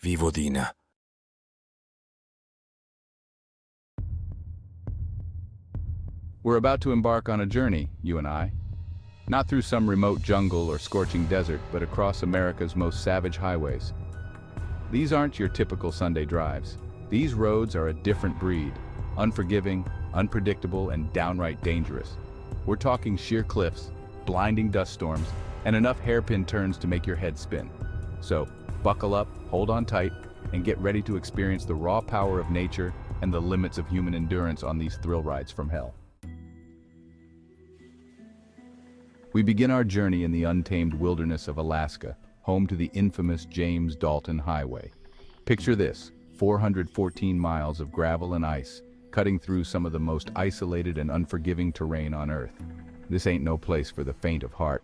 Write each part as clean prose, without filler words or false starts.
Vivo, Dina. We're about to embark on a journey, you and I. Not through some remote jungle or scorching desert, but across America's most savage highways. These aren't your typical Sunday drives. These roads are a different breed, unforgiving, unpredictable, and downright dangerous. We're talking sheer cliffs, blinding dust storms, and enough hairpin turns to make your head spin. So, buckle up, hold on tight, and get ready to experience the raw power of nature and the limits of human endurance on these thrill rides from hell. We begin our journey in the untamed wilderness of Alaska, home to the infamous James Dalton Highway. Picture this, 414 miles of gravel and ice, cutting through some of the most isolated and unforgiving terrain on Earth. This ain't no place for the faint of heart.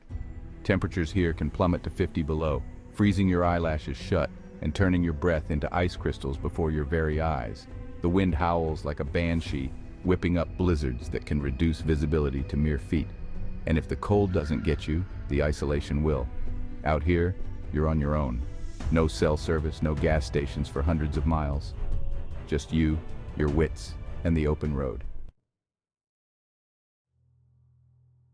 Temperatures here can plummet to 50 below, freezing your eyelashes shut and turning your breath into ice crystals before your very eyes. The wind howls like a banshee, whipping up blizzards that can reduce visibility to mere feet. And if the cold doesn't get you, the isolation will. Out here, you're on your own. No cell service, no gas stations for hundreds of miles. Just you, your wits, and the open road.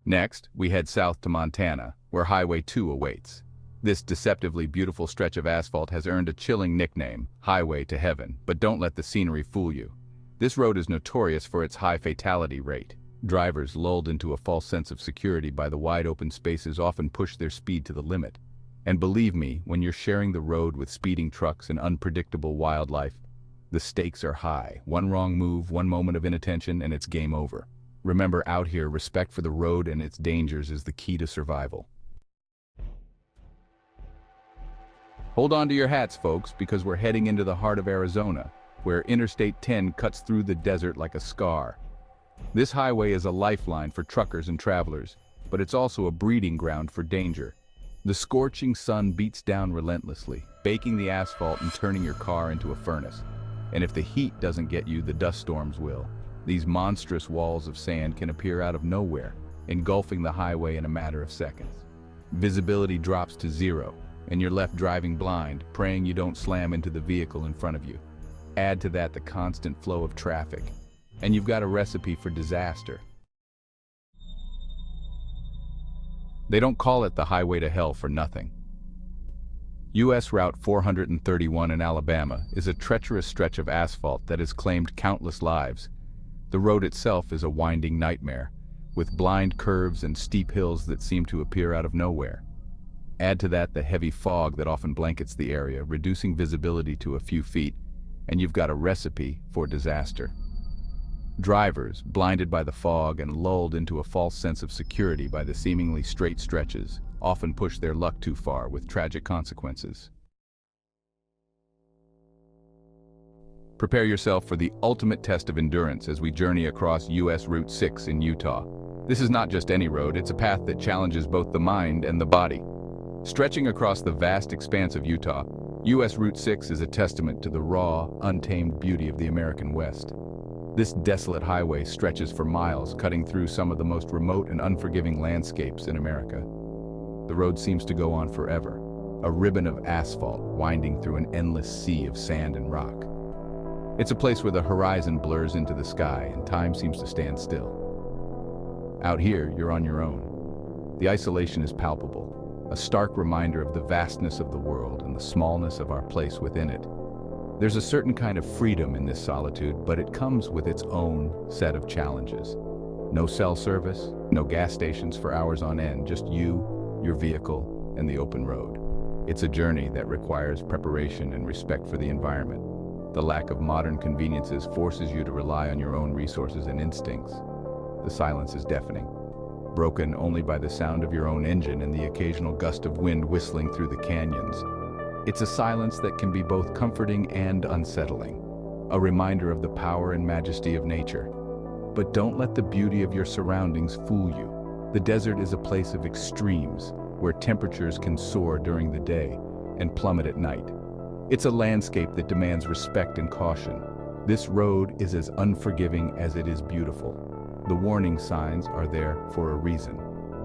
Next, we head south to Montana, where Highway 2 awaits. This deceptively beautiful stretch of asphalt has earned a chilling nickname, Highway to Heaven, but don't let the scenery fool you. This road is notorious for its high fatality rate. Drivers, lulled into a false sense of security by the wide open spaces, often push their speed to the limit. And believe me, when you're sharing the road with speeding trucks and unpredictable wildlife, the stakes are high. One wrong move, one moment of inattention, and it's game over. Remember, out here, respect for the road and its dangers is the key to survival. Hold on to your hats, folks, because we're heading into the heart of Arizona, where Interstate 10 cuts through the desert like a scar. This highway is a lifeline for truckers and travelers, but it's also a breeding ground for danger. The scorching sun beats down relentlessly, baking the asphalt and turning your car into a furnace. And if the heat doesn't get you, the dust storms will. These monstrous walls of sand can appear out of nowhere, engulfing the highway in a matter of seconds. Visibility drops to zero, and you're left driving blind, praying you don't slam into the vehicle in front of you. Add to that the constant flow of traffic, and you've got a recipe for disaster. They don't call it the Highway to Hell for nothing. U.S. Route 431 in Alabama is a treacherous stretch of asphalt that has claimed countless lives. The road itself is a winding nightmare, with blind curves and steep hills that seem to appear out of nowhere. Add to that the heavy fog that often blankets the area, reducing visibility to a few feet, and you've got a recipe for disaster. Drivers, blinded by the fog and lulled into a false sense of security by the seemingly straight stretches, often push their luck too far with tragic consequences. Prepare yourself for the ultimate test of endurance as we journey across U.S. Route 6 in Utah. This is not just any road, it's a path that challenges both the mind and the body. Stretching across the vast expanse of Utah, U.S. Route 6 is a testament to the raw, untamed beauty of the American West. This desolate highway stretches for miles, cutting through some of the most remote and unforgiving landscapes in America. The road seems to go on forever, a ribbon of asphalt winding through an endless sea of sand and rock. It's a place where the horizon blurs into the sky and time seems to stand still. Out here, you're on your own. The isolation is palpable, a stark reminder of the vastness of the world and the smallness of our place within it. There's a certain kind of freedom in this solitude, but it comes with its own set of challenges. No cell service, no gas stations for hours on end, just you, your vehicle, and the open road. It's a journey that requires preparation and respect for the environment. The lack of modern conveniences forces you to rely on your own resources and instincts. The silence is deafening, broken only by the sound of your own engine and the occasional gust of wind whistling through the canyons. It's a silence that can be both comforting and unsettling, a reminder of the power and majesty of nature. But don't let the beauty of your surroundings fool you. The desert is a place of extremes, where temperatures can soar during the day and plummet at night. It's a landscape that demands respect and caution. This road is as unforgiving as it is beautiful. The warning signs are there for a reason,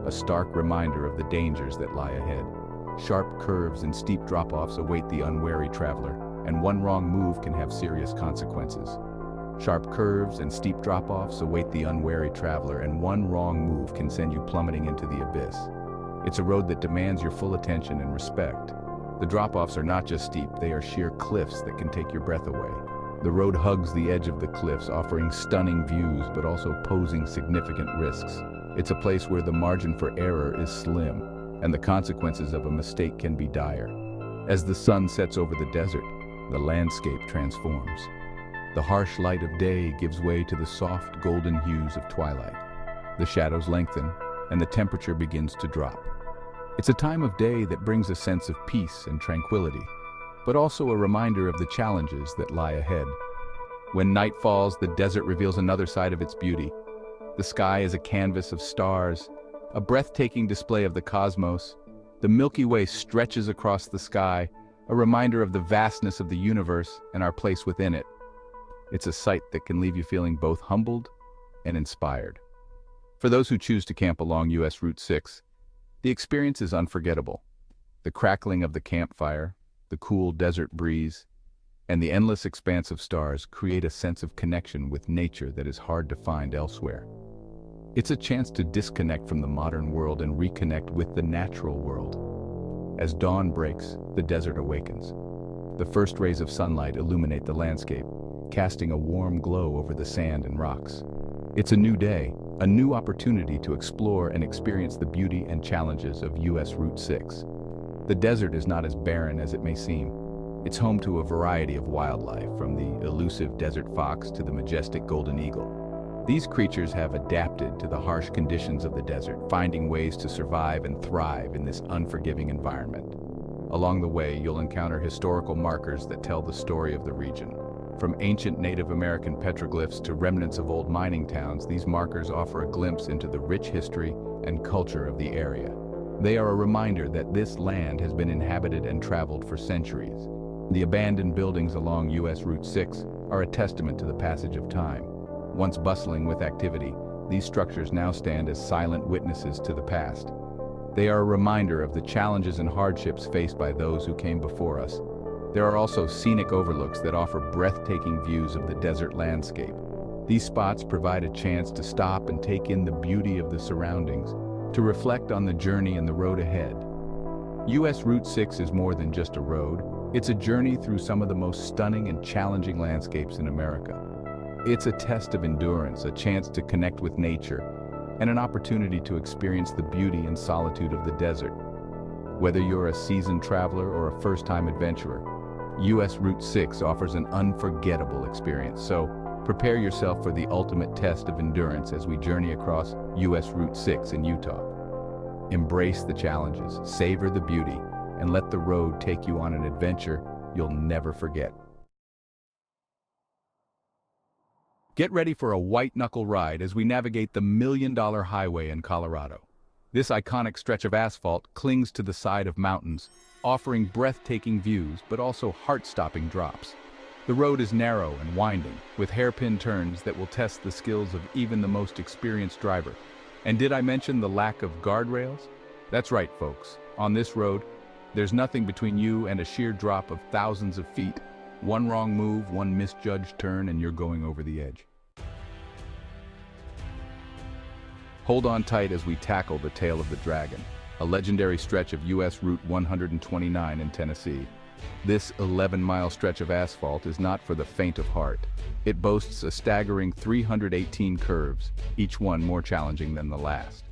a stark reminder of the dangers that lie ahead. Sharp curves and steep drop-offs await the unwary traveler, and one wrong move can have serious consequences. Sharp curves and steep drop-offs await the unwary traveler, and one wrong move can send you plummeting into the abyss. It's a road that demands your full attention and respect. The drop-offs are not just steep, they are sheer cliffs that can take your breath away. The road hugs the edge of the cliffs, offering stunning views but also posing significant risks. It's a place where the margin for error is slim, and the consequences of a mistake can be dire. As the sun sets over the desert, the landscape transforms. The harsh light of day gives way to the soft golden hues of twilight. The shadows lengthen, and the temperature begins to drop. It's a time of day that brings a sense of peace and tranquility, but also a reminder of the challenges that lie ahead. When night falls, the desert reveals another side of its beauty. The sky is a canvas of stars, a breathtaking display of the cosmos. The Milky Way stretches across the sky, a reminder of the vastness of the universe and our place within it. It's a sight that can leave you feeling both humbled and inspired. For those who choose to camp along US Route 6, the experience is unforgettable. The crackling of the campfire, the cool desert breeze, and the endless expanse of stars create a sense of connection with nature that is hard to find elsewhere. It's a chance to disconnect from the modern world and reconnect with the natural world. As dawn breaks, the desert awakens. The first rays of sunlight illuminate the landscape, casting a warm glow over the sand and rocks. It's a new day, a new opportunity to explore and experience the beauty and challenges of US Route 6. The desert is not as barren as it may seem. It's home to a variety of wildlife, from the elusive desert fox to the majestic golden eagle. These creatures have adapted to the harsh conditions of the desert, finding ways to survive and thrive in this unforgiving environment. Along the way, you'll encounter historical markers that tell the story of the region. From ancient Native American petroglyphs to remnants of old mining towns, these markers offer a glimpse into the rich history and culture of the area. They are a reminder that this land has been inhabited and traveled for centuries. The abandoned buildings along US Route 6 are a testament to the passage of time. Once bustling with activity, these structures now stand as silent witnesses to the past. They are a reminder of the challenges and hardships faced by those who came before us. There are also scenic overlooks that offer breathtaking views of the desert landscape. These spots provide a chance to stop and take in the beauty of the surroundings, to reflect on the journey and the road ahead. US Route 6 is more than just a road. It's a journey through some of the most stunning and challenging landscapes in America. It's a test of endurance, a chance to connect with nature, and an opportunity to experience the beauty and solitude of the desert. Whether you're a seasoned traveler or a first-time adventurer, US Route 6 offers an unforgettable experience, so prepare yourself for the ultimate test of endurance as we journey across US Route 6 in Utah. Embrace the challenges, savor the beauty, and let the road take you on an adventure you'll never forget. Get ready for a white-knuckle ride as we navigate the million-dollar highway in Colorado. This iconic stretch of asphalt clings to the side of mountains, offering breathtaking views but also heart-stopping drops. The road is narrow and winding, with hairpin turns that will test the skills of even the most experienced driver. And did I mention the lack of guardrails? That's right, folks. On this road, there's nothing between you and a sheer drop of thousands of feet. One wrong move, one misjudged turn, and you're going over the edge. Hold on tight as we tackle the tail of the dragon, a legendary stretch of US Route 129 in Tennessee. This 11-mile stretch of asphalt is not for the faint of heart. It boasts a staggering 318 curves, each one more challenging than the last.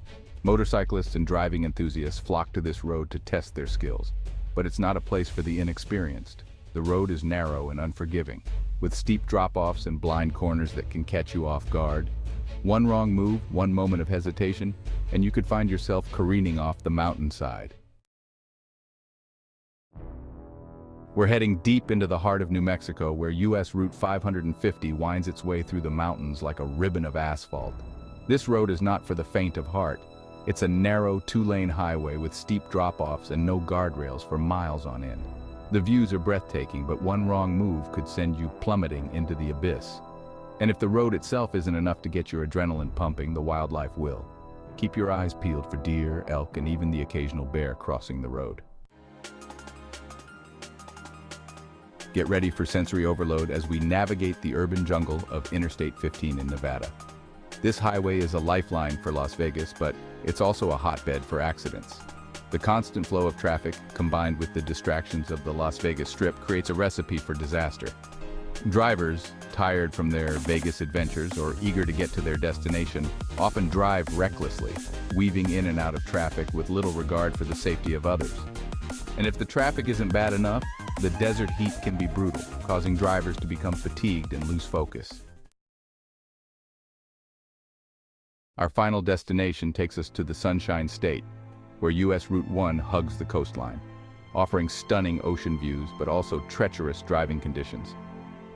Motorcyclists and driving enthusiasts flock to this road to test their skills, but it's not a place for the inexperienced. The road is narrow and unforgiving, with steep drop-offs and blind corners that can catch you off guard. One wrong move, one moment of hesitation, and you could find yourself careening off the mountainside. We're heading deep into the heart of New Mexico, where US Route 550 winds its way through the mountains like a ribbon of asphalt. This road is not for the faint of heart. It's a narrow, two-lane highway with steep drop-offs and no guardrails for miles on end. The views are breathtaking, but one wrong move could send you plummeting into the abyss. And if the road itself isn't enough to get your adrenaline pumping, the wildlife will. Keep your eyes peeled for deer, elk, and even the occasional bear crossing the road. Get ready for sensory overload as we navigate the urban jungle of Interstate 15 in Nevada. This highway is a lifeline for Las Vegas, but it's also a hotbed for accidents. The constant flow of traffic, combined with the distractions of the Las Vegas Strip, creates a recipe for disaster. Drivers, tired from their Vegas adventures or eager to get to their destination, often drive recklessly, weaving in and out of traffic with little regard for the safety of others. And if the traffic isn't bad enough, the desert heat can be brutal, causing drivers to become fatigued and lose focus. Our final destination takes us to the Sunshine State, where US Route 1 hugs the coastline, offering stunning ocean views but also treacherous driving conditions.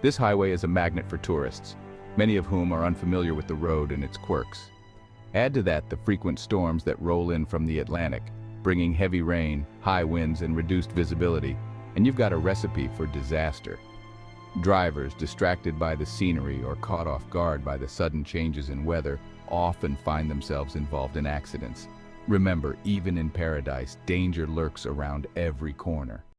This highway is a magnet for tourists, many of whom are unfamiliar with the road and its quirks. Add to that the frequent storms that roll in from the Atlantic, bringing heavy rain, high winds, and reduced visibility, and you've got a recipe for disaster. Drivers, distracted by the scenery or caught off guard by the sudden changes in weather, often find themselves involved in accidents. Remember, even in paradise, danger lurks around every corner.